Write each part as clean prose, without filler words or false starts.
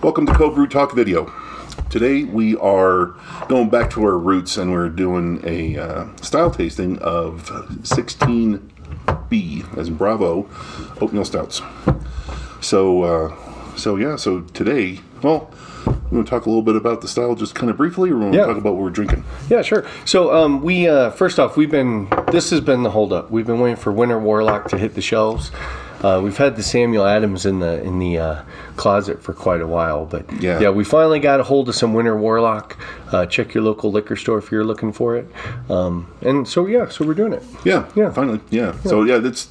Welcome to Cold Brew Talk Video. Today we are going back to our roots and we're doing a style tasting of 16B, as in Bravo, Oatmeal Stouts. So today, well, we're going to talk a little bit about the style just kind of briefly, or we're going to talk about what we're drinking. Yeah, sure. So we first off, this has been the holdup. We've been waiting for Winter Warlock to hit the shelves. We've had the Samuel Adams in the closet for quite a while, but yeah, we finally got a hold of some Winter Warlock. Check your local liquor store if you're looking for it. And so we're doing it. Yeah, finally, yeah. So that's.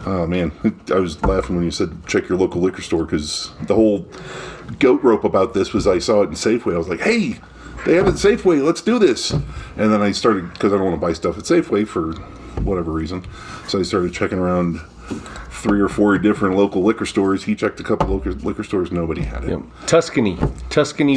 Oh man, I was laughing when you said check your local liquor store, because the whole goat rope about this was I saw it in Safeway. I was like, hey, they have it in Safeway, let's do this. And then I started, because I don't want to buy stuff at Safeway for whatever reason, so I started checking around 3 or 4 different local liquor stores. He checked a couple liquor stores, nobody had it. Yeah. Tuscany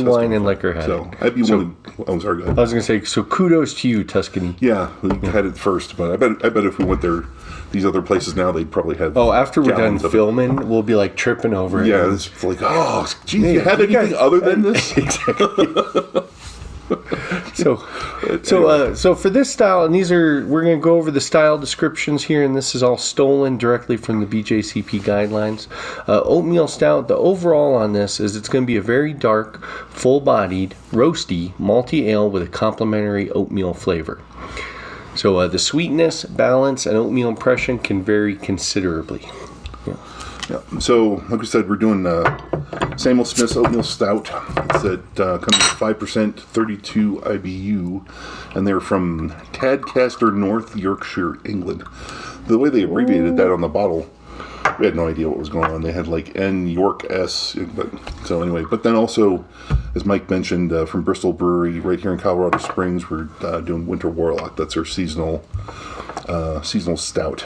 Wine and Liquor had it. I'd be willing. Oh, sorry, go ahead. I was going to say, so kudos to you, Tuscany. Yeah, we had it first, but I bet if we went there, these other places now, they'd probably have. Oh, after we're done filming, we'll be like tripping over it. Yeah, it's like, oh, geez, you have anything other than this? Exactly. So for this style, and we're going to go over the style descriptions here, and this is all stolen directly from the BJCP guidelines. Oatmeal Stout, the overall on this is it's going to be a very dark, full-bodied, roasty, malty ale with a complementary oatmeal flavor. So the sweetness, balance, and oatmeal impression can vary considerably. Yeah. So, like we said, we're doing Samuel Smith's Oatmeal Stout. It's comes with 5%, 32 IBU, and they're from Tadcaster, North Yorkshire, England. The way they abbreviated that on the bottle, we had no idea what was going on. They had like N York S. But then also, as Mike mentioned, from Bristol Brewery, right here in Colorado Springs, we're doing Winter Warlock. That's our seasonal stout.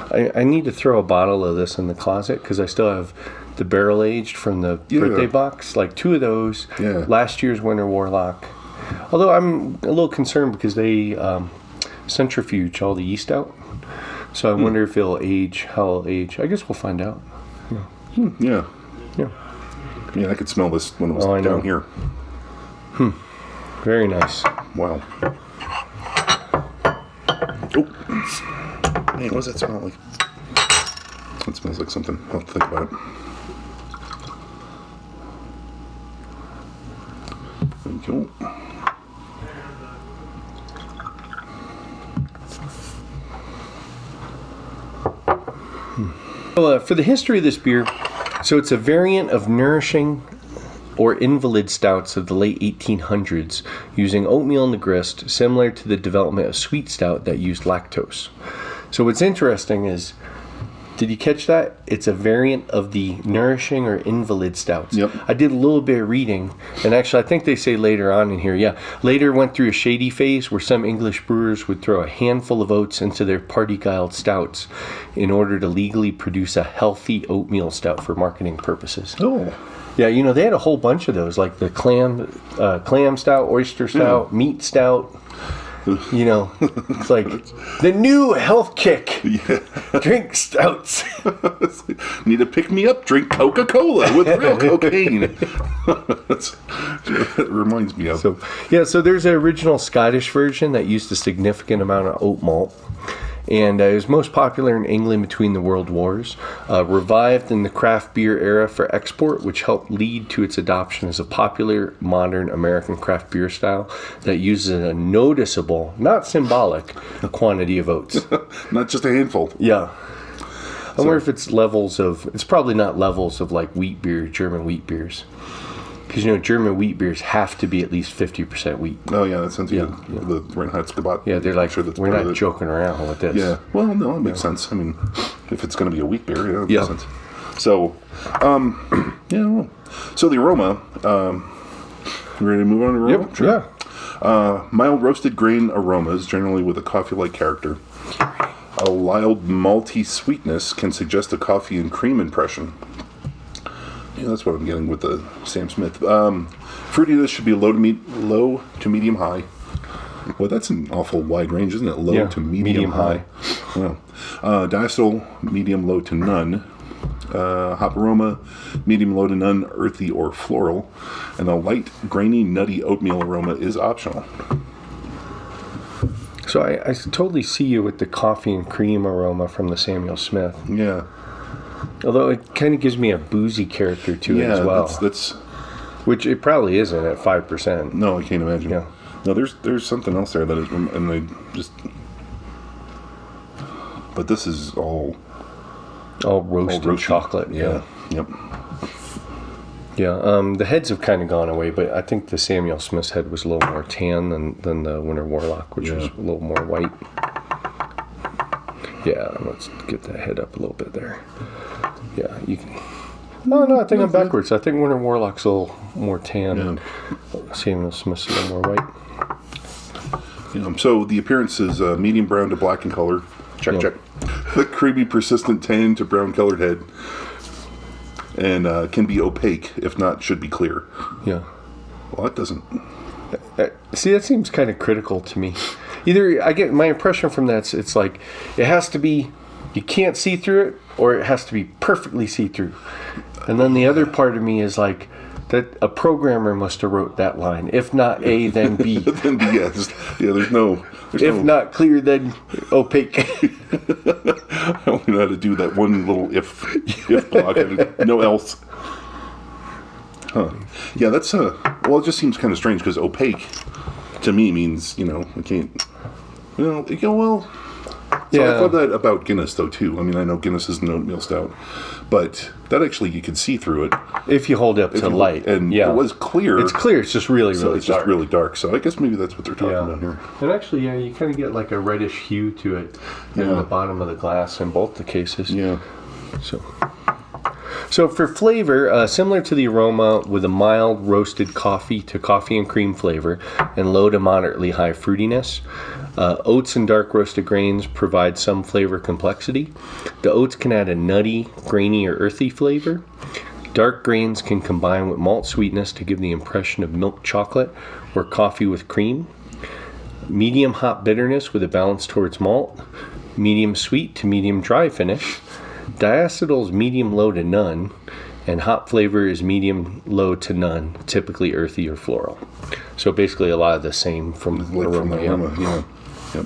I need to throw a bottle of this in the closet because I still have the barrel aged from the birthday box, like 2 of those. Yeah. Last year's Winter Warlock. Although I'm a little concerned because they centrifuge all the yeast out. So I wonder if it'll age, how it'll age. I guess we'll find out. Yeah. I could smell this when it was down here. Very nice. Wow. Oh. Man, what does that smell like? It smells like something. I'll have to think about it. There we go. So, for the history of this beer, so it's a variant of nourishing or invalid stouts of the late 1800s using oatmeal and the grist, similar to the development of sweet stout that used lactose. So what's interesting is, did you catch that? It's a variant of the nourishing or invalid stouts. Yep. I did a little bit of reading, and actually I think they say later on in here, later went through a shady phase where some English brewers would throw a handful of oats into their party-guiled stouts in order to legally produce a healthy oatmeal stout for marketing purposes. Oh. Yeah, they had a whole bunch of those, like the clam stout, oyster stout, meat stout. It's like the new health kick. Yeah. Drink stouts. Need to pick me up? Drink Coca-Cola with real cocaine. That's what it reminds me of. So there's an original Scottish version that used a significant amount of oat malt. And it was most popular in England between the world wars. Revived in the craft beer era for export, which helped lead to its adoption as a popular modern American craft beer style that uses a noticeable, not symbolic, quantity of oats. Not just a handful. Yeah. I wonder if it's probably not levels of like wheat beer, German wheat beers. Because, German wheat beers have to be at least 50% wheat. Oh, yeah, that sounds good. The Reinheitsgebot. Yeah, they're like, we're not joking around with this. Yeah, well, no, it makes sense. I mean, if it's going to be a wheat beer, it makes sense. So, so the aroma, you ready to move on to aroma? Yep, sure. Yeah. Mild roasted grain aromas, generally with a coffee-like character. A mild malty sweetness can suggest a coffee and cream impression. Yeah, that's what I'm getting with the Sam Smith. Fruitiness should be low to medium high. Well, that's an awful wide range, isn't it? Low to medium high. Yeah. Diacetyl, medium low to none. Hop aroma, medium low to none, earthy or floral. And a light, grainy, nutty oatmeal aroma is optional. So I totally see you with the coffee and cream aroma from the Samuel Smith. Yeah. Although it kind of gives me a boozy character to it as well. That's which it probably isn't at 5%. No, I can't imagine. Yeah. No, there's something else there that is, and I just. But this is all roasted chocolate. Yeah. Yep. Yeah. The heads have kind of gone away, but I think the Samuel Smith's head was a little more tan than the Winter Warlock, which was a little more white. Yeah. Let's get that head up a little bit there. Yeah. You can. No, I think I'm backwards. I think Winter Warlock's a little more tan. And Samuel Smith's a little more white. So the appearance is medium brown to black in color. Check. The creamy, persistent tan to brown colored head. And can be opaque, if not, should be clear. Yeah. Well, that doesn't. See, that seems kind of critical to me. Either I get my impression from that, it's like it has to be, you can't see through it, or it has to be perfectly see through. And then the other part of me is like, that a programmer must have wrote that line. If not A, then B. Then B, yes. Yeah, there's if not clear, then opaque. I don't know how to do that one little if block. No else. Huh. Yeah, that's well, it just seems kind of strange because opaque to me means, I can't. So I thought that about Guinness though too. I mean, I know Guinness is an oatmeal stout, but that actually you can see through it if you hold it up to light. And it was clear. It's clear. It's just really, really it's dark. just really dark. So I guess maybe that's what they're talking about here. And actually, you kind of get like a reddish hue to it in the bottom of the glass in both the cases. Yeah. So for flavor, similar to the Aroma, with a mild roasted coffee to coffee and cream flavor and low to moderately high fruitiness. Oats and dark roasted grains provide some flavor complexity. The oats can add a nutty, grainy, or earthy flavor. Dark grains can combine with malt sweetness to give the impression of milk chocolate or coffee with cream. Medium hop bitterness with a balance towards malt. Medium sweet to medium dry finish. Diacetyl is medium low to none, and hop flavor is medium low to none, typically earthy or floral. So basically a lot of the same from Aroma. Yeah. Yep.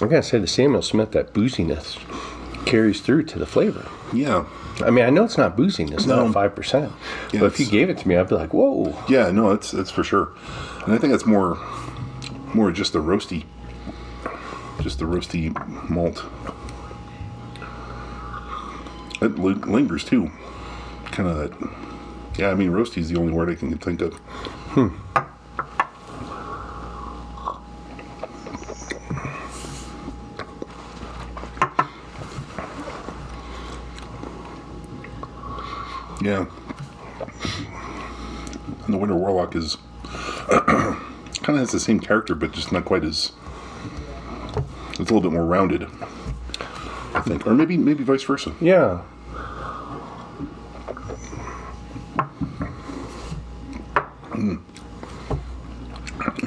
I gotta say, the Samuel Smith, that booziness carries through to the flavor. Yeah. I mean, I know it's not booziness, not 5%. Yeah, but if you gave it to me, I'd be like, whoa. Yeah, no, it's for sure. And I think that's more just the roasty malt. It lingers too. Kind of that. Yeah, I mean, roasty is the only word I can think of. Yeah. And the Winter Warlock is kind of has the same character, but just not quite as. It's a little bit more rounded, I think, or maybe vice versa. Yeah. I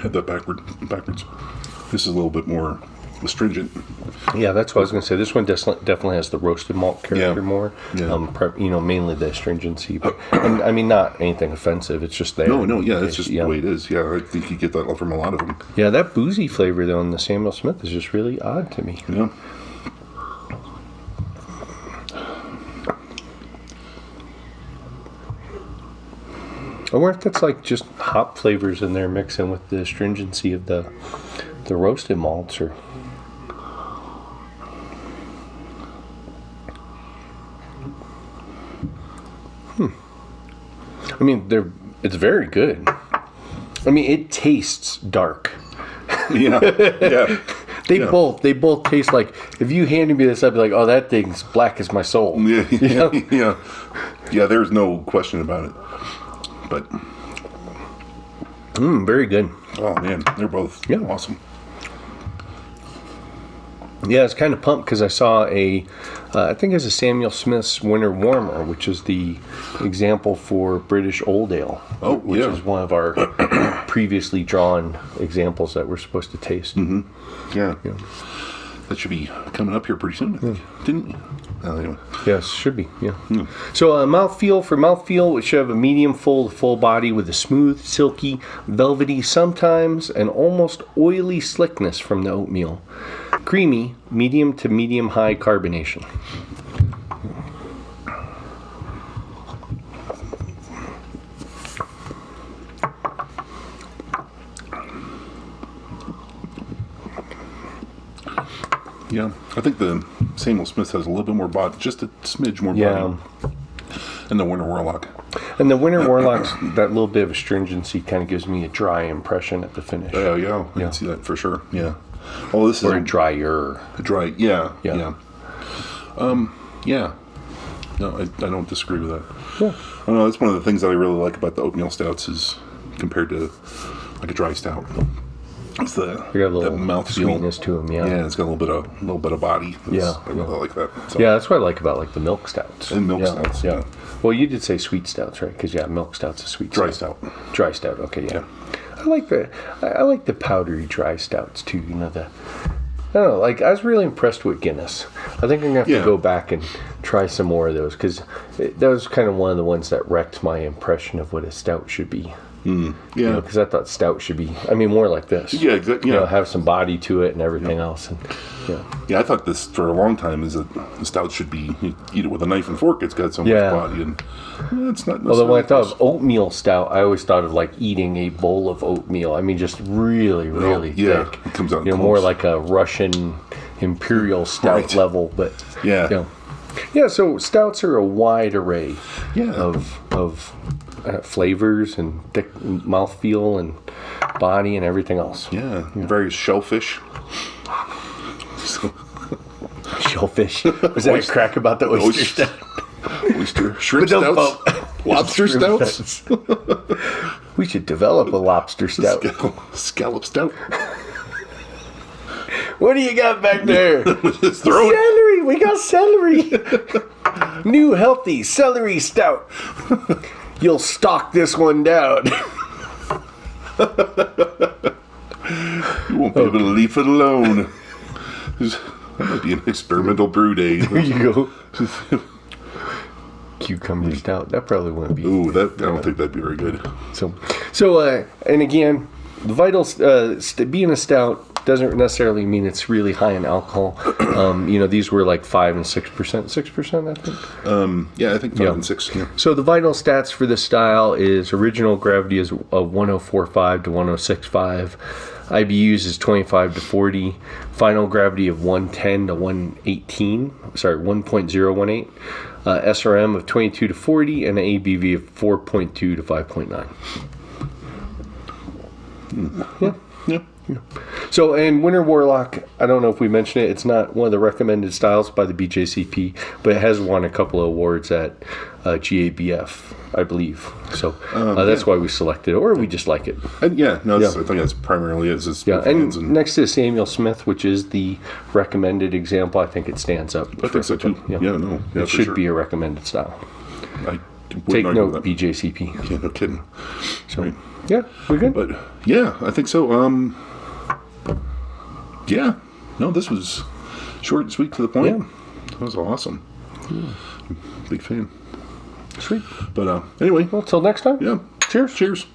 had that backwards. This is a little bit more astringent. Yeah, that's what I was going to say. This one definitely has the roasted malt character more. Yeah. Mainly the astringency. But I mean, not anything offensive. It's just there. No, yeah, it's just the way it is. Yeah, I think you get that from a lot of them. Yeah, that boozy flavor, though, in the Samuel Smith is just really odd to me. Yeah. I wonder if that's like just hop flavors in there mixing with the astringency of the roasted malts, or. I mean, it's very good. I mean, it tastes dark. Yeah. Yeah. They both taste like, if you handed me this, I'd be like, oh, that thing's black as my soul. Yeah. Yeah. There's no question about it. But very good. Oh man, they're both awesome. Yeah, it's kind of pumped because I saw I think it's a Samuel Smith's Winter Warmer, which is the example for British Old Ale. Oh, which yeah. is one of our previously drawn examples that we're supposed to taste. Mm-hmm. Yeah. That should be coming up here pretty soon, I think. Didn't you? Anyway. Yes, should be, yeah. So mouthfeel, for mouthfeel, it should have a medium full body with a smooth, silky, velvety, sometimes an almost oily slickness from the oatmeal. Creamy, medium to medium high carbonation. Yeah, I think the Samuel Smith has a little bit more body, just a smidge more body. And the Winter Warlock. And the Winter Warlock's, that little bit of astringency kind of gives me a dry impression at the finish. Oh, yeah, I can see that for sure, yeah. Oh, this is a drier. Dry, yeah. Yeah. No, I don't disagree with that. Yeah. I know, that's one of the things that I really like about the oatmeal stouts is compared to like a dry stout. It's the got a little mouthfeel. Sweetness to them, yeah. Yeah, it's got a little bit of body. I really like that. So. Yeah, that's what I like about like the milk stouts. And milk stouts, yeah. Well, you did say sweet stouts, right? Because milk stouts a sweet dry stout. stout. Dry stout, okay, yeah. I like the powdery dry stouts too. You know I don't know. Like I was really impressed with Guinness. I think I'm gonna have to go back and try some more of those because that was kind of one of the ones that wrecked my impression of what a stout should be. Yeah, because I thought stout should be, more like this. Yeah, exactly. Yeah. Have some body to it and everything else. And I thought this for a long time is that the stout should be you eat it with a knife and fork. It's got so much body, and it's not. Although when I thought of oatmeal stout, I always thought of like eating a bowl of oatmeal. I mean, just really, really thick. It comes out. More like a Russian imperial stout level, but So stouts are a wide array of flavors and thick mouthfeel and body and everything else. Yeah. Various shellfish. Shellfish. Was that a crack about the oyster stout? Oyster. Shrimp stouts. Lobster stouts. We should develop a lobster stout. Scallop stout. What do you got back there? Just throw it. Celery. We got celery. New healthy celery stout. You'll stock this one down. You won't be able to leave it alone. That might be an experimental brew day. There you go. Cucumber stout. That probably wouldn't be. Ooh, I don't think that'd be very good. So, and again, the vitals, being a stout doesn't necessarily mean it's really high in alcohol. These were like 5 and 6%. 6%, I think. Yeah, I think 5 and 6. Yeah. So the vital stats for this style is original gravity is 1045 to 1065. IBUs is 25 to 40. Final gravity of 110 to 118. Sorry, 1.018. SRM of 22 to 40 and an ABV of 4.2 to 5.9. Yeah. So, and Winter Warlock, I don't know if we mentioned it, it's not one of the recommended styles by the BJCP, but it has won a couple of awards at GABF, I believe. So that's why we selected it, or we just like it. I think that's primarily it. And next to Samuel Smith, which is the recommended example, I think it stands up. I think so too. It should be a recommended style. Take note, BJCP. Yeah, no kidding. So, yeah, we're good. But yeah, I think so. This was short and sweet to the point. Yeah. That was awesome. Yeah. Big fan. Sweet. But anyway. Well, till next time. Yeah. Cheers.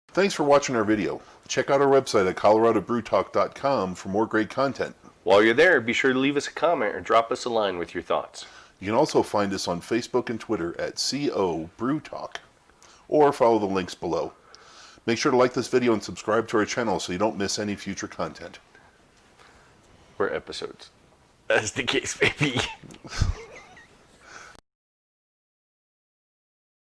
Thanks for watching our video. Check out our website at coloradobrewtalk.com for more great content. While you're there, be sure to leave us a comment or drop us a line with your thoughts. You can also find us on Facebook and Twitter at CO Brew Talk, or follow the links below. Make sure to like this video and subscribe to our channel so you don't miss any future content. Or episodes, as the case may be.